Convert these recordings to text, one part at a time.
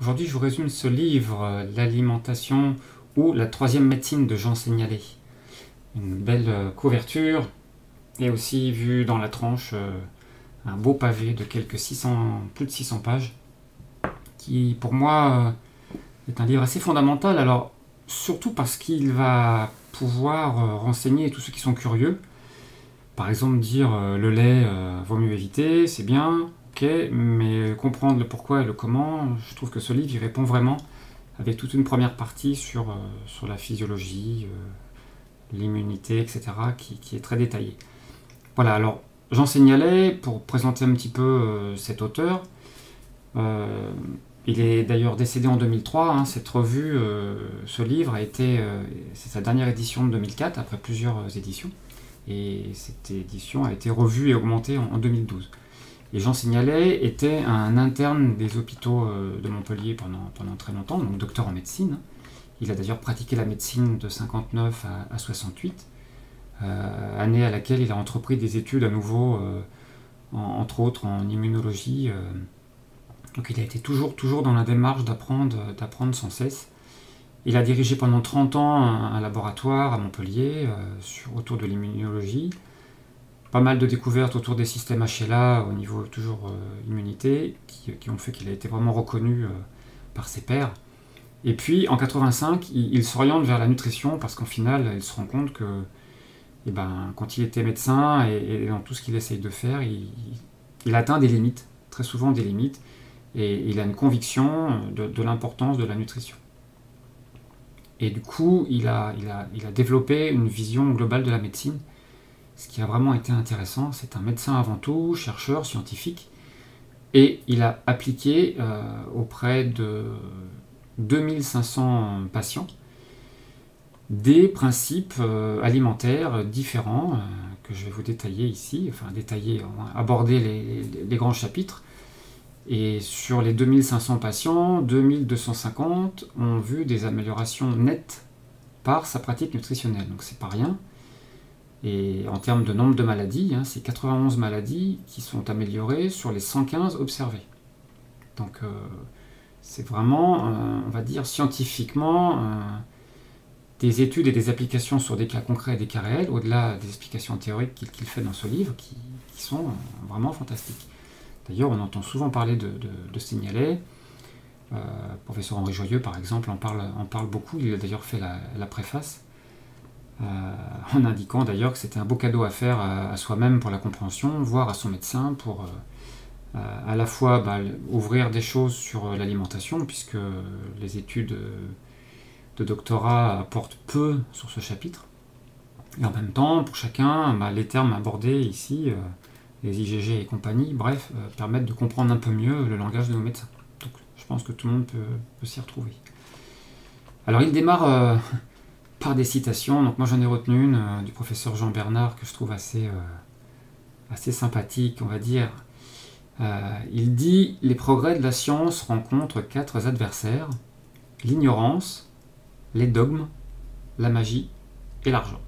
Aujourd'hui, je vous résume ce livre, L'alimentation ou la troisième médecine de Jean Seignalé. Une belle couverture et aussi vu dans la tranche un beau pavé de quelques 600, plus de 600 pages qui pour moi est un livre assez fondamental. Alors surtout parce qu'il va pouvoir renseigner tous ceux qui sont curieux. Par exemple dire le lait vaut mieux éviter, c'est bien, ok, mais comprendre le pourquoi et le comment, je trouve que ce livre y répond vraiment avec toute une première partie sur la physiologie, l'immunité, etc., qui est très détaillée. Voilà, alors j'en signalais pour présenter un petit peu cet auteur. Il est d'ailleurs décédé en 2003, hein, cette revue, ce livre a été, c'est sa dernière édition de 2004, après plusieurs éditions. Et cette édition a été revue et augmentée en 2012. Et Jean Seignalé était un interne des hôpitaux de Montpellier pendant très longtemps, donc docteur en médecine. Il a d'ailleurs pratiqué la médecine de 59 à 68, année à laquelle il a entrepris des études à nouveau, entre autres en immunologie. Donc il a été toujours dans la démarche d'apprendre sans cesse. Il a dirigé pendant 30 ans un laboratoire à Montpellier autour de l'immunologie. Pas mal de découvertes autour des systèmes HLA au niveau toujours immunité qui ont fait qu'il a été vraiment reconnu par ses pairs. Et puis en 85, il s'oriente vers la nutrition parce qu'en final, il se rend compte que quand il était médecin et dans tout ce qu'il essaye de faire, il atteint des limites, très souvent des limites, et il a une conviction de l'importance de la nutrition. Et du coup, il a développé une vision globale de la médecine, ce qui a vraiment été intéressant. C'est un médecin avant tout, chercheur, scientifique, et il a appliqué auprès de 2500 patients des principes alimentaires différents que je vais vous détailler ici, enfin détailler, aborder les grands chapitres. Et sur les 2500 patients, 2250 ont vu des améliorations nettes par sa pratique nutritionnelle. Donc c'est pas rien. Et en termes de nombre de maladies, c'est 91 maladies qui sont améliorées sur les 115 observées. Donc c'est vraiment, on va dire scientifiquement, des études et des applications sur des cas concrets et des cas réels, au-delà des explications théoriques qu'il fait dans ce livre, qui sont vraiment fantastiques. D'ailleurs, on entend souvent parler de Seignalé. Professeur Henri Joyeux, par exemple, en parle beaucoup. Il a d'ailleurs fait la préface, en indiquant d'ailleurs que c'était un beau cadeau à faire à soi-même pour la compréhension, voire à son médecin pour à la fois ouvrir des choses sur l'alimentation, puisque les études de doctorat apportent peu sur ce chapitre. Et en même temps, pour chacun, les termes abordés ici, les IgG et compagnie, bref, permettent de comprendre un peu mieux le langage de nos médecins. Donc je pense que tout le monde peut s'y retrouver. Alors il démarre par des citations, donc moi j'en ai retenu une du professeur Jean Bernard que je trouve assez sympathique, on va dire. Il dit « Les progrès de la science rencontrent 4 adversaires, l'ignorance, les dogmes, la magie et l'argent. »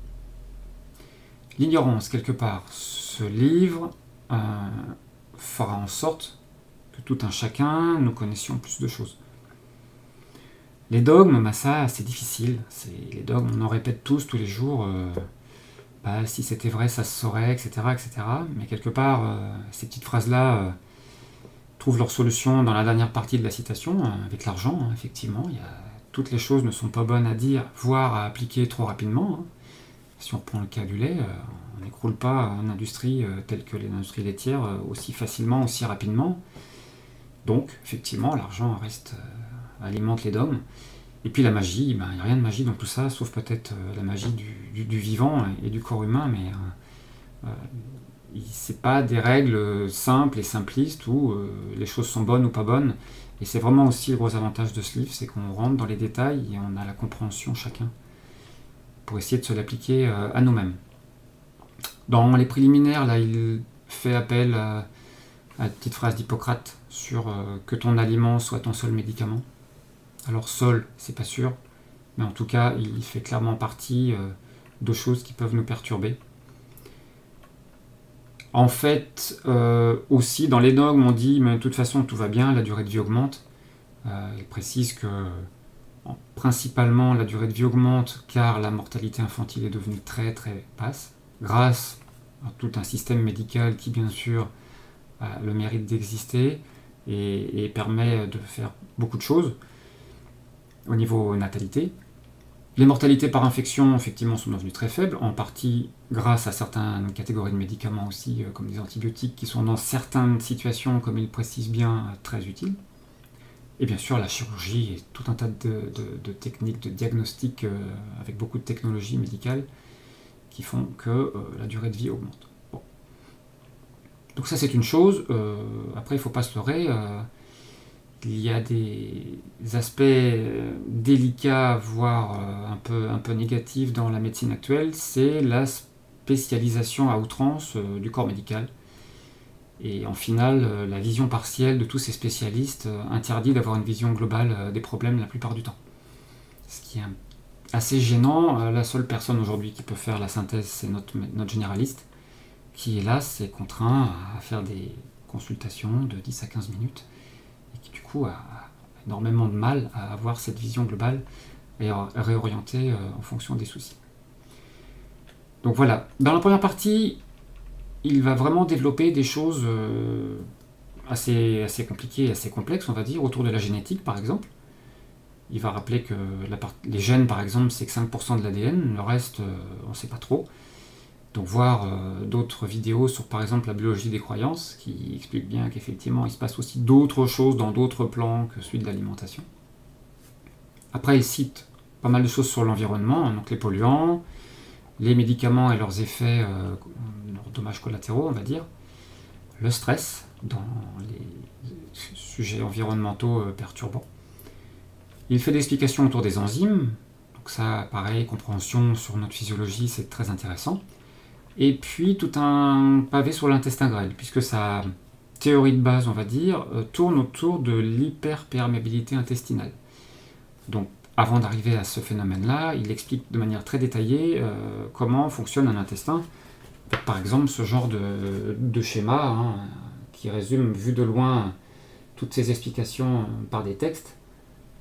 L'ignorance, quelque part, ce livre fera en sorte que tout un chacun, nous connaissions plus de choses. Les dogmes, ça c'est difficile. Les dogmes, on en répète tous les jours. Si c'était vrai, ça se saurait, etc. etc. Mais quelque part, ces petites phrases-là trouvent leur solution dans la dernière partie de la citation, avec l'argent, effectivement. Toutes les choses ne sont pas bonnes à dire, voire à appliquer trop rapidement. Si on prend le cas du lait, on n'écroule pas une industrie telle que l'industrie laitière aussi facilement, aussi rapidement. Donc, effectivement, l'argent alimente les dogmes. Et puis la magie, il n'y a rien de magie dans tout ça, sauf peut-être la magie du vivant et du corps humain, mais c'est pas des règles simples et simplistes où les choses sont bonnes ou pas bonnes. Et c'est vraiment aussi le gros avantage de ce livre, c'est qu'on rentre dans les détails et on a la compréhension chacun pour essayer de se l'appliquer à nous-mêmes. Dans les préliminaires, là, il fait appel à la petite phrase d'Hippocrate sur que ton aliment soit ton seul médicament. Alors seul, c'est pas sûr, mais en tout cas, il fait clairement partie de choses qui peuvent nous perturber. En fait, aussi dans les dogmes, on dit, mais de toute façon, tout va bien, la durée de vie augmente. Il précise que principalement la durée de vie augmente car la mortalité infantile est devenue très très basse, grâce à tout un système médical qui bien sûr a le mérite d'exister et permet de faire beaucoup de choses au niveau natalité. Les mortalités par infection, effectivement, sont devenues très faibles, en partie grâce à certaines catégories de médicaments aussi, comme des antibiotiques, qui sont dans certaines situations, comme il précise bien, très utiles. Et bien sûr, la chirurgie et tout un tas de techniques de diagnostic avec beaucoup de technologies médicales qui font que la durée de vie augmente. Bon. Donc ça, c'est une chose. Après, il ne faut pas se leurrer. Il y a des aspects délicats, voire un peu négatifs dans la médecine actuelle, c'est la spécialisation à outrance du corps médical. Et en finale, la vision partielle de tous ces spécialistes interdit d'avoir une vision globale des problèmes la plupart du temps. Ce qui est assez gênant. La seule personne aujourd'hui qui peut faire la synthèse, c'est notre généraliste, qui hélas est contraint à faire des consultations de 10 à 15 minutes, et qui du coup a énormément de mal à avoir cette vision globale et à réorienter en fonction des soucis. Donc voilà, dans la première partie, il va vraiment développer des choses assez compliquées, assez complexes, on va dire, autour de la génétique par exemple. Il va rappeler que les gènes par exemple, c'est que 5% de l'ADN, le reste on ne sait pas trop. Donc voir d'autres vidéos sur par exemple la biologie des croyances, qui expliquent bien qu'effectivement il se passe aussi d'autres choses dans d'autres plans que celui de l'alimentation. Après il cite pas mal de choses sur l'environnement, donc les polluants, les médicaments et leurs effets, leurs dommages collatéraux, on va dire, le stress dans les sujets environnementaux perturbants. Il fait des explications autour des enzymes, donc ça, pareil, compréhension sur notre physiologie, c'est très intéressant. Et puis tout un pavé sur l'intestin grêle, puisque sa théorie de base, on va dire, tourne autour de l'hyperperméabilité intestinale. Donc, avant d'arriver à ce phénomène-là, il explique de manière très détaillée comment fonctionne un intestin. Par exemple, ce genre de schéma qui résume, vu de loin, toutes ces explications par des textes.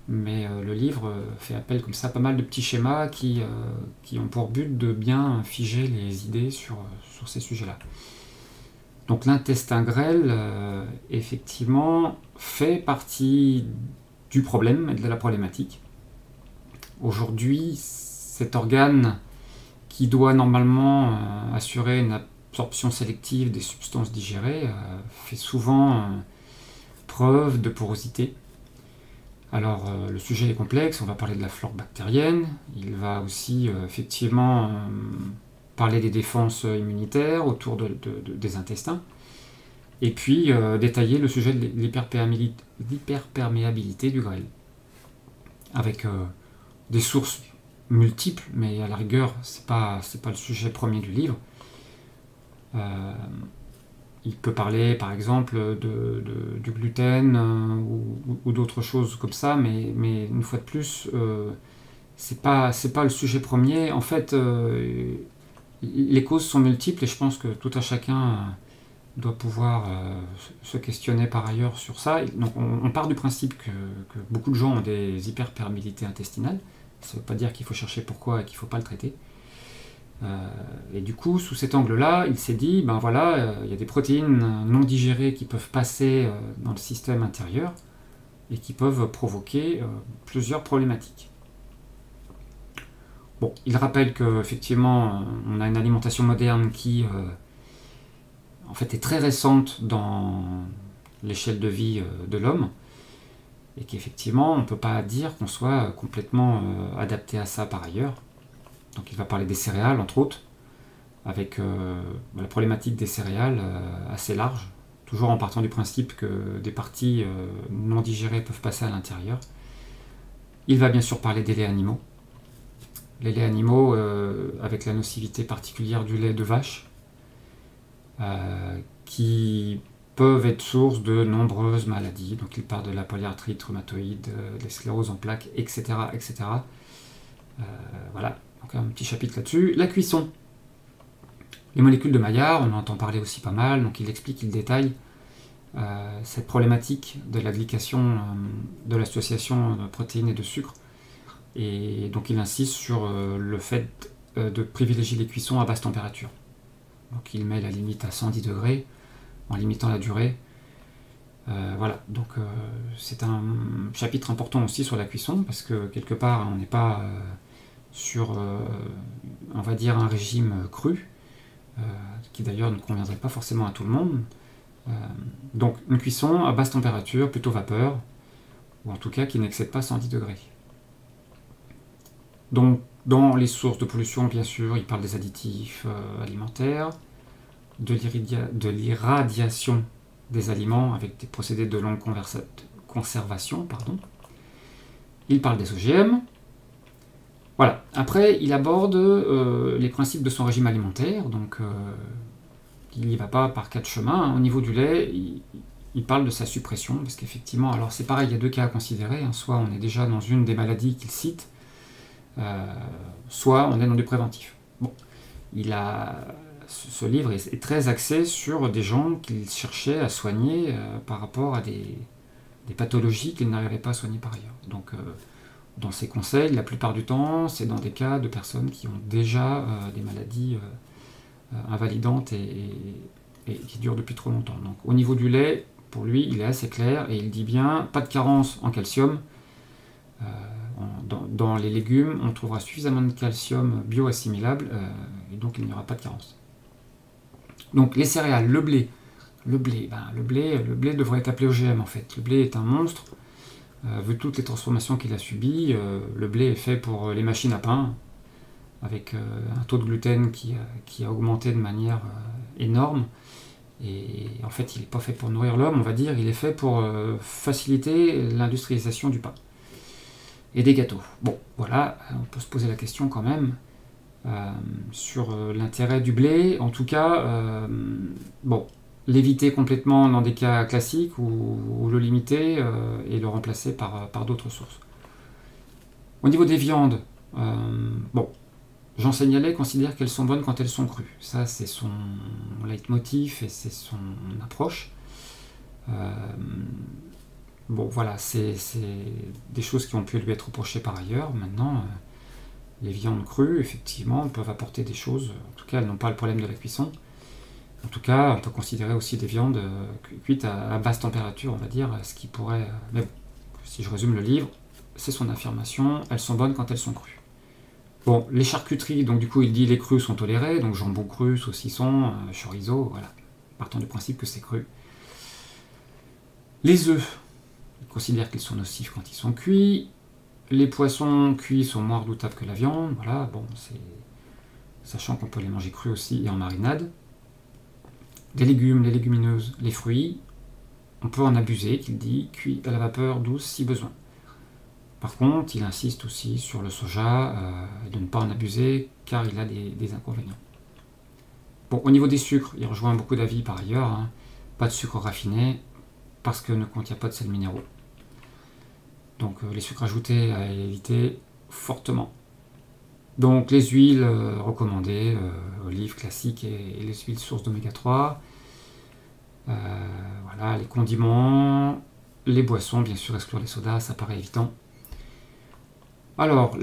Mais le livre fait appel comme ça à pas mal de petits schémas qui ont pour but de bien figer les idées sur ces sujets-là. Donc l'intestin grêle, effectivement, fait partie du problème et de la problématique. Aujourd'hui, cet organe qui doit normalement assurer une absorption sélective des substances digérées fait souvent preuve de porosité. Alors le sujet est complexe, on va parler de la flore bactérienne, il va aussi effectivement parler des défenses immunitaires autour des intestins, et puis détailler le sujet de l'hyperperméabilité du grêle, avec des sources multiples, mais à la rigueur, c'est pas le sujet premier du livre. Il peut parler par exemple du gluten ou d'autres choses comme ça, mais une fois de plus, c'est pas le sujet premier. En fait, les causes sont multiples et je pense que tout un chacun doit pouvoir se questionner par ailleurs sur ça. Donc on part du principe que beaucoup de gens ont des hyperperméabilités intestinales. Ça ne veut pas dire qu'il faut chercher pourquoi et qu'il ne faut pas le traiter. Et du coup, sous cet angle-là, il s'est dit, ben voilà, il y a des protéines non digérées qui peuvent passer dans le système intérieur et qui peuvent provoquer plusieurs problématiques. Bon, il rappelle qu'effectivement, on a une alimentation moderne qui, en fait, est très récente dans l'échelle de vie de l'homme, et qu'effectivement, on ne peut pas dire qu'on soit complètement adapté à ça par ailleurs. Donc il va parler des céréales, entre autres, avec la problématique des céréales assez large, toujours en partant du principe que des parties non digérées peuvent passer à l'intérieur. Il va bien sûr parler des laits animaux. Les laits animaux, avec la nocivité particulière du lait de vache, qui peuvent être source de nombreuses maladies. Donc il parle de la polyarthrite rhumatoïde, de la sclérose en plaques, etc. etc. Voilà. Donc un petit chapitre là-dessus. La cuisson. Les molécules de Maillard, on en entend parler aussi pas mal, donc il explique, il détaille cette problématique de la glycation de l'association de protéines et de sucre. Et donc il insiste sur le fait de privilégier les cuissons à basse température. Donc il met la limite à 110 degrés en limitant la durée. Voilà, donc c'est un chapitre important aussi sur la cuisson, parce que quelque part on n'est pas sur, on va dire, un régime cru, qui d'ailleurs ne conviendrait pas forcément à tout le monde. Donc une cuisson à basse température, plutôt vapeur, ou en tout cas qui n'excède pas 110 degrés. Donc dans les sources de pollution, bien sûr, il parle des additifs alimentaires, de l'irradiation des aliments avec des procédés de longue conservation. Il parle des OGM. Voilà. Après, il aborde les principes de son régime alimentaire. Donc, il n'y va pas par quatre chemins. Au niveau du lait, il parle de sa suppression, parce qu'effectivement, alors c'est pareil, il y a deux cas à considérer. Soit on est déjà dans une des maladies qu'il cite, soit on est dans du préventif. Bon, ce livre est très axé sur des gens qu'il cherchait à soigner par rapport à des pathologies qu'il n'arrivait pas à soigner par ailleurs. Donc, dans ses conseils, la plupart du temps, c'est dans des cas de personnes qui ont déjà des maladies invalidantes et qui durent depuis trop longtemps. Donc, au niveau du lait, pour lui, il est assez clair et il dit bien pas de carence en calcium. Dans les légumes, on trouvera suffisamment de calcium bioassimilable et donc il n'y aura pas de carence. Donc les céréales, le blé devrait être appelé OGM en fait. Le blé est un monstre. Vu toutes les transformations qu'il a subies, le blé est fait pour les machines à pain, avec un taux de gluten qui a augmenté de manière énorme. Et en fait, il n'est pas fait pour nourrir l'homme, on va dire, il est fait pour faciliter l'industrialisation du pain et des gâteaux. Bon, voilà, on peut se poser la question quand même sur l'intérêt du blé. En tout cas, bon, l'éviter complètement dans des cas classiques ou le limiter et le remplacer par d'autres sources. Au niveau des viandes, bon, Jean Seignelay considère qu'elles sont bonnes quand elles sont crues. Ça, c'est son leitmotiv et c'est son approche. Bon, voilà, c'est des choses qui ont pu lui être reprochées par ailleurs. Maintenant, les viandes crues, effectivement, peuvent apporter des choses. En tout cas, elles n'ont pas le problème de la cuisson. En tout cas, on peut considérer aussi des viandes cuites à basse température, on va dire, ce qui pourrait... Mais bon, si je résume le livre, c'est son affirmation, elles sont bonnes quand elles sont crues. Bon, les charcuteries, donc du coup, il dit les crus sont tolérés, donc jambon cru, saucisson, chorizo, voilà. Partant du principe que c'est cru. Les œufs, il considère qu'ils sont nocifs quand ils sont cuits. Les poissons cuits sont moins redoutables que la viande, voilà, bon, c'est... Sachant qu'on peut les manger crus aussi et en marinade. Des légumes, les légumineuses, les fruits, on peut en abuser, qu'il dit, cuit à la vapeur douce si besoin. Par contre, il insiste aussi sur le soja, de ne pas en abuser, car il a des inconvénients. Bon, au niveau des sucres, il rejoint beaucoup d'avis par ailleurs, hein. Pas de sucre raffiné, parce que ne contient pas de sels minéraux. Donc les sucres ajoutés à éviter fortement. Donc les huiles recommandées, olives classiques et les huiles sources d'oméga 3. Voilà, les condiments, les boissons, bien sûr exclure les sodas, ça paraît évident. Alors,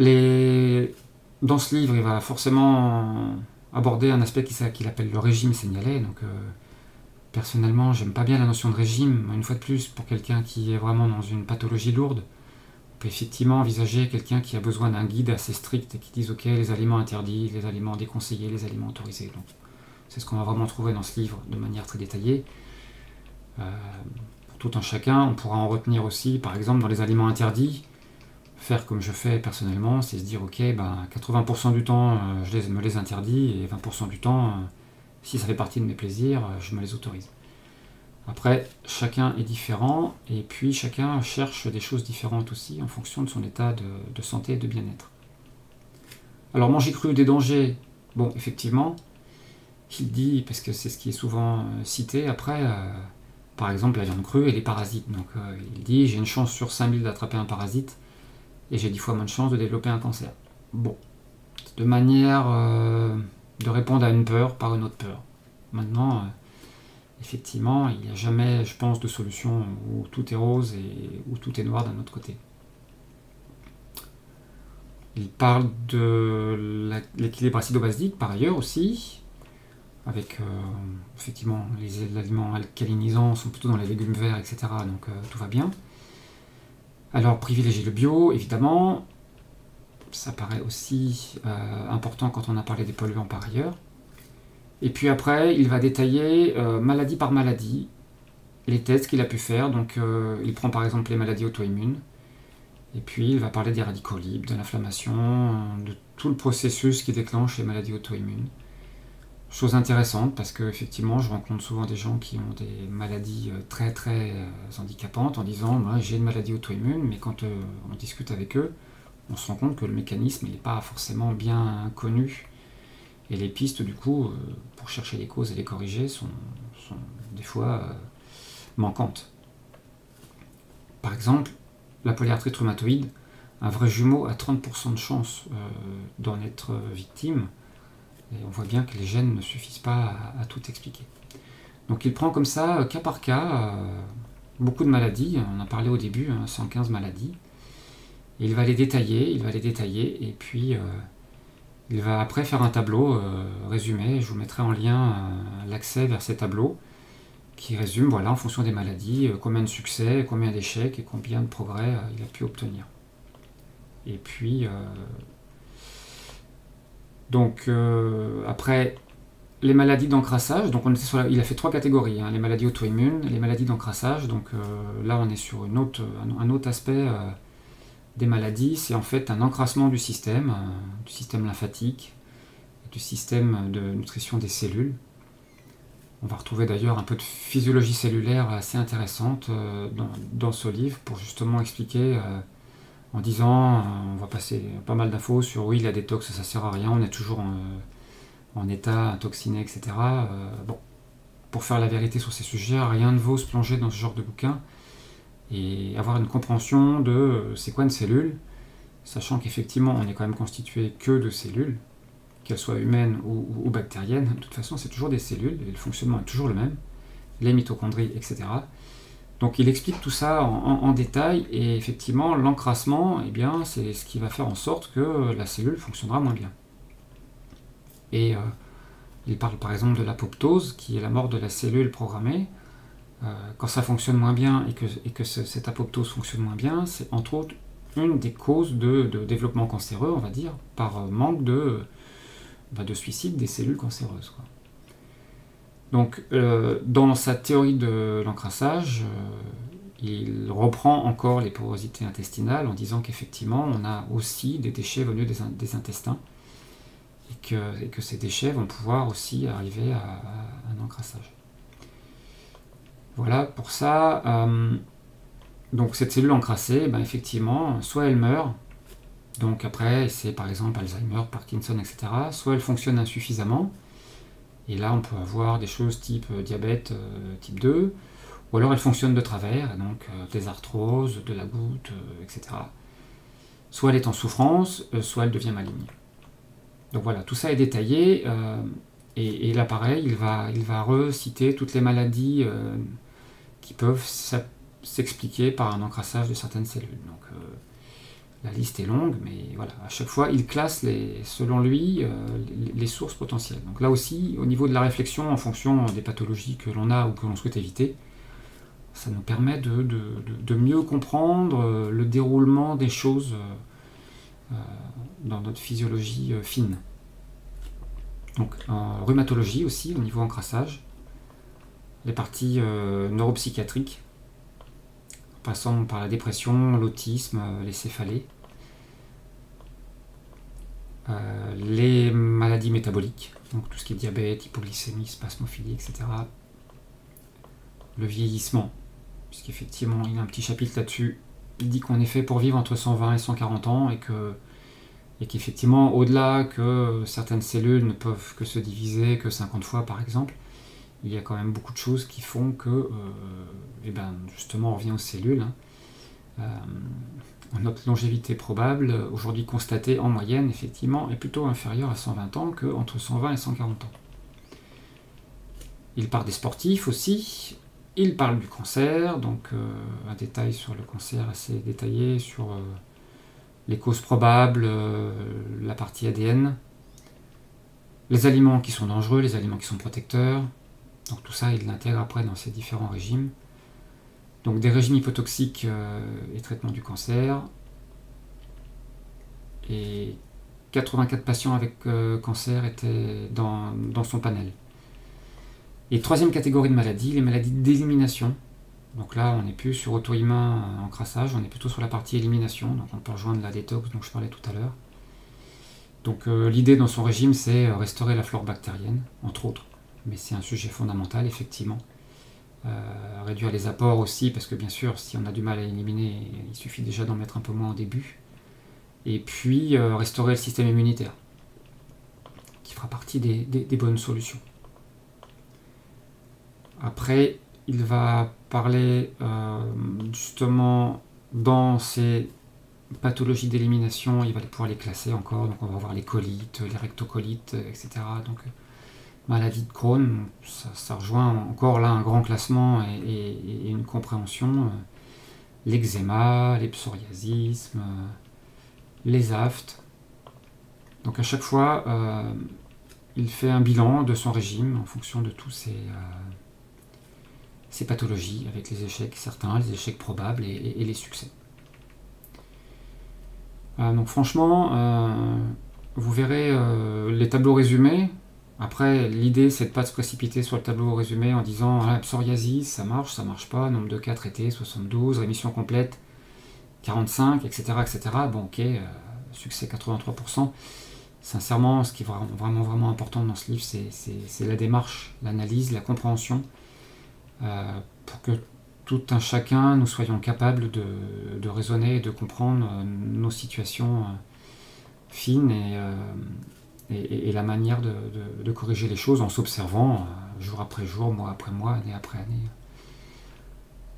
dans ce livre, il va forcément aborder un aspect qu'il appelle le régime Seignelay. Donc, personnellement, j'aime pas bien la notion de régime. Une fois de plus, pour quelqu'un qui est vraiment dans une pathologie lourde, on peut effectivement envisager quelqu'un qui a besoin d'un guide assez strict et qui dise ok, les aliments interdits, les aliments déconseillés, les aliments autorisés. Donc, c'est ce qu'on va vraiment trouver dans ce livre de manière très détaillée. Pour tout un chacun, on pourra en retenir aussi, par exemple, dans les aliments interdits, faire comme je fais personnellement, c'est se dire ok, 80% du temps je me les interdis et 20% du temps, si ça fait partie de mes plaisirs, je me les autorise. Après, chacun est différent et puis chacun cherche des choses différentes aussi en fonction de son état de santé et de bien-être. Alors manger cru des dangers, bon effectivement, il dit, parce que c'est ce qui est souvent cité après, par exemple la viande crue et les parasites. Donc il dit j'ai une chance sur 5000 d'attraper un parasite, et j'ai 10 fois moins de chances de développer un cancer. Bon, de manière de répondre à une peur par une autre peur. Maintenant, effectivement, il n'y a jamais, je pense, de solution où tout est rose et où tout est noir d'un autre côté. Il parle de l'équilibre acido-basique par ailleurs aussi, avec effectivement les aliments alcalinisants sont plutôt dans les légumes verts, etc. Donc tout va bien. Alors privilégier le bio, évidemment, ça paraît aussi important quand on a parlé des polluants par ailleurs. Et puis après, il va détailler maladie par maladie les tests qu'il a pu faire. Donc il prend par exemple les maladies auto-immunes. Et puis il va parler des radicaux libres, de l'inflammation, de tout le processus qui déclenche les maladies auto-immunes. Chose intéressante parce que effectivement, je rencontre souvent des gens qui ont des maladies très très handicapantes en disant moi j'ai une maladie auto-immune, mais quand on discute avec eux, on se rend compte que le mécanisme n'est pas forcément bien connu. Et les pistes, du coup, pour chercher les causes et les corriger, sont des fois manquantes. Par exemple, la polyarthrite rhumatoïde, un vrai jumeau a 30% de chance d'en être victime. Et on voit bien que les gènes ne suffisent pas à tout expliquer. Donc il prend comme ça, cas par cas, beaucoup de maladies. On en a parlé au début, 115 maladies. Et il va les détailler, et puis il va après faire un tableau résumé. Je vous mettrai en lien l'accès vers ces tableaux qui résument, voilà, en fonction des maladies, combien de succès, combien d'échecs et combien de progrès il a pu obtenir. Et puis, donc après, les maladies d'encrassage, donc il a fait 3 catégories, les maladies auto-immunes, les maladies d'encrassage, donc là on est sur un autre aspect des maladies, c'est en fait un encrassement du système lymphatique, du système de nutrition des cellules. On va retrouver d'ailleurs un peu de physiologie cellulaire assez intéressante dans ce livre pour justement expliquer en disant, on va passer pas mal d'infos sur oui, la détox ça sert à rien, on est toujours en état intoxiné, etc. Bon, pour faire la vérité sur ces sujets, rien ne vaut se plonger dans ce genre de bouquin et avoir une compréhension de c'est quoi une cellule, sachant qu'effectivement on est quand même constitué que de cellules, qu'elles soient humaines ou bactériennes. De toute façon c'est toujours des cellules et le fonctionnement est toujours le même, les mitochondries, etc. Donc il explique tout ça en détail et effectivement l'encrassement, eh bien, c'est ce qui va faire en sorte que la cellule fonctionnera moins bien. Et il parle par exemple de l'apoptose, qui est la mort de la cellule programmée. Quand ça fonctionne moins bien et que cette apoptose fonctionne moins bien, c'est entre autres une des causes de développement cancéreux, on va dire, par manque de suicide des cellules cancéreuses, quoi. Donc, dans sa théorie de l'encrassage, il reprend encore les porosités intestinales en disant qu'effectivement, on a aussi des déchets venus des intestins et que ces déchets vont pouvoir aussi arriver à un encrassage. Voilà pour ça. Donc cette cellule encrassée, effectivement, soit elle meurt, donc après c'est par exemple Alzheimer, Parkinson, etc. Soit elle fonctionne insuffisamment, et là on peut avoir des choses type diabète type 2, ou alors elle fonctionne de travers, donc des arthroses, de la goutte, etc. Soit elle est en souffrance, soit elle devient maligne. Donc voilà, tout ça est détaillé, et là pareil, il va reciter toutes les maladies qui peuvent s'expliquer par un encrassage de certaines cellules. Donc la liste est longue, mais voilà, à chaque fois il classe selon lui les sources potentielles. Donc là aussi, au niveau de la réflexion en fonction des pathologies que l'on a ou que l'on souhaite éviter, ça nous permet de mieux comprendre le déroulement des choses dans notre physiologie fine. Donc en rhumatologie aussi, au niveau encrassage, les parties neuropsychiatriques, passant par la dépression, l'autisme, les céphalées, les maladies métaboliques, donc tout ce qui est diabète, hypoglycémie, spasmophilie, etc. Le vieillissement, puisqu'effectivement il y a un petit chapitre là-dessus, il dit qu'on est fait pour vivre entre 120 et 140 ans et qu'effectivement au-delà que certaines cellules ne peuvent que se diviser que 50 fois par exemple, il y a quand même beaucoup de choses qui font que, justement, on revient aux cellules. Notre longévité probable, aujourd'hui constatée en moyenne, effectivement, est plutôt inférieure à 120 ans qu'entre 120 et 140 ans. Il parle des sportifs aussi. Il parle du cancer, donc un détail sur le cancer assez détaillé, sur les causes probables, la partie ADN, les aliments qui sont dangereux, les aliments qui sont protecteurs. Donc tout ça, il l'intègre après dans ces différents régimes. Donc des régimes hypotoxiques et traitement du cancer. Et 84 patients avec cancer étaient dans son panel. Et troisième catégorie de maladies, les maladies d'élimination. Donc là, on n'est plus sur auto-immun encrassage, on est plutôt sur la partie élimination. Donc on peut rejoindre la détox dont je parlais tout à l'heure. Donc l'idée dans son régime, c'est restaurer la flore bactérienne, entre autres. Mais c'est un sujet fondamental, effectivement. Réduire les apports aussi, parce que bien sûr, si on a du mal à éliminer, il suffit déjà d'en mettre un peu moins au début. Et puis restaurer le système immunitaire, qui fera partie des bonnes solutions. Après, il va parler justement dans ces pathologies d'élimination, il va pouvoir les classer encore, donc on va voir les colites, les rectocolites, etc. Donc maladie de Crohn, ça rejoint encore là un grand classement et une compréhension. L'eczéma, les psoriasismes, les aftes. Donc à chaque fois, il fait un bilan de son régime en fonction de tous ces pathologies, avec les échecs certains, les échecs probables et les succès. Donc franchement, vous verrez les tableaux résumés. Après, l'idée, c'est de ne pas se précipiter sur le tableau résumé en disant ah, psoriasis, ça marche pas, nombre de cas traités, 72, rémission complète, 45, etc. etc. Bon, ok, succès 83%. Sincèrement, ce qui est vraiment important dans ce livre, c'est la démarche, l'analyse, la compréhension, pour que tout un chacun, nous soyons capables de raisonner et de comprendre nos situations fines et la manière de corriger les choses en s'observant jour après jour, mois après mois, année après année.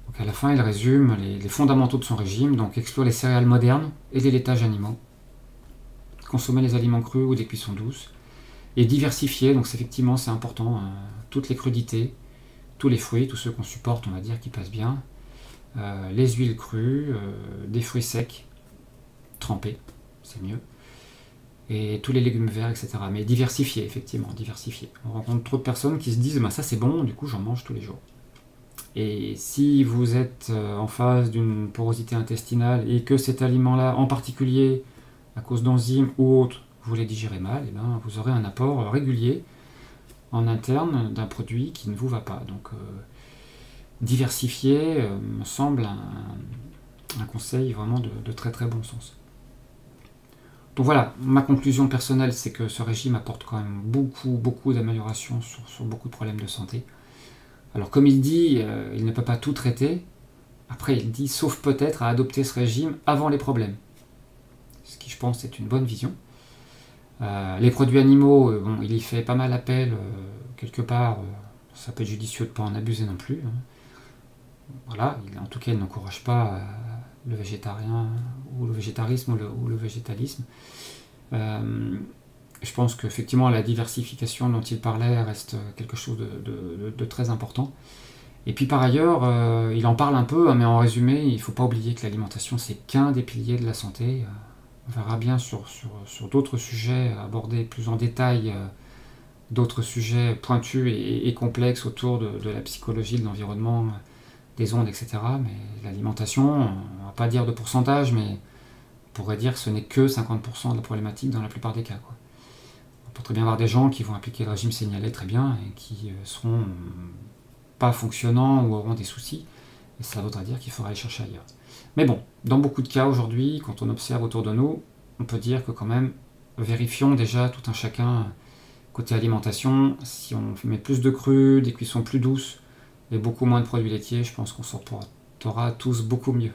Donc à la fin, il résume les fondamentaux de son régime, donc exclure les céréales modernes et les laitages animaux, consommer les aliments crus ou des cuissons douces, et diversifier, donc effectivement c'est important, toutes les crudités, tous les fruits, tous ceux qu'on supporte, on va dire, qui passent bien, les huiles crues, des fruits secs, trempés, c'est mieux, et tous les légumes verts, etc. Mais diversifier, effectivement, diversifier. On rencontre trop de personnes qui se disent bah, « ça c'est bon, du coup j'en mange tous les jours ». Et si vous êtes en phase d'une porosité intestinale et que cet aliment-là, en particulier à cause d'enzymes ou autres, vous les digérez mal, et ben, vous aurez un apport régulier en interne d'un produit qui ne vous va pas. Donc diversifier me semble un conseil vraiment de très très bon sens. Donc voilà, ma conclusion personnelle, c'est que ce régime apporte quand même beaucoup d'améliorations sur beaucoup de problèmes de santé. Alors comme il dit, il ne peut pas tout traiter. Après il dit, sauf peut-être à adopter ce régime avant les problèmes. Ce qui je pense est une bonne vision. Les produits animaux, bon, il y fait pas mal appel, quelque part, ça peut être judicieux de ne pas en abuser non plus. Voilà, en tout cas il n'encourage pas le végétarien, ou le végétarisme, ou le végétalisme. Je pense qu'effectivement la diversification dont il parlait reste quelque chose de très important. Et puis par ailleurs, il en parle un peu, mais en résumé, il ne faut pas oublier que l'alimentation c'est qu'un des piliers de la santé. On verra bien sur d'autres sujets abordés plus en détail, d'autres sujets pointus et complexes autour de la psychologie, de l'environnement, des ondes, etc. Mais l'alimentation, on ne va pas dire de pourcentage, mais on pourrait dire que ce n'est que 50% de la problématique dans la plupart des cas, quoi. On peut très bien avoir des gens qui vont appliquer le régime signalé très bien et qui seront pas fonctionnants ou auront des soucis, et ça voudra dire qu'il faudra aller chercher ailleurs. Mais bon, dans beaucoup de cas aujourd'hui, quand on observe autour de nous, on peut dire que quand même, vérifions déjà tout un chacun côté alimentation. Si on met plus de cru, des cuissons plus douces et beaucoup moins de produits laitiers, je pense qu'on s'en portera tous beaucoup mieux.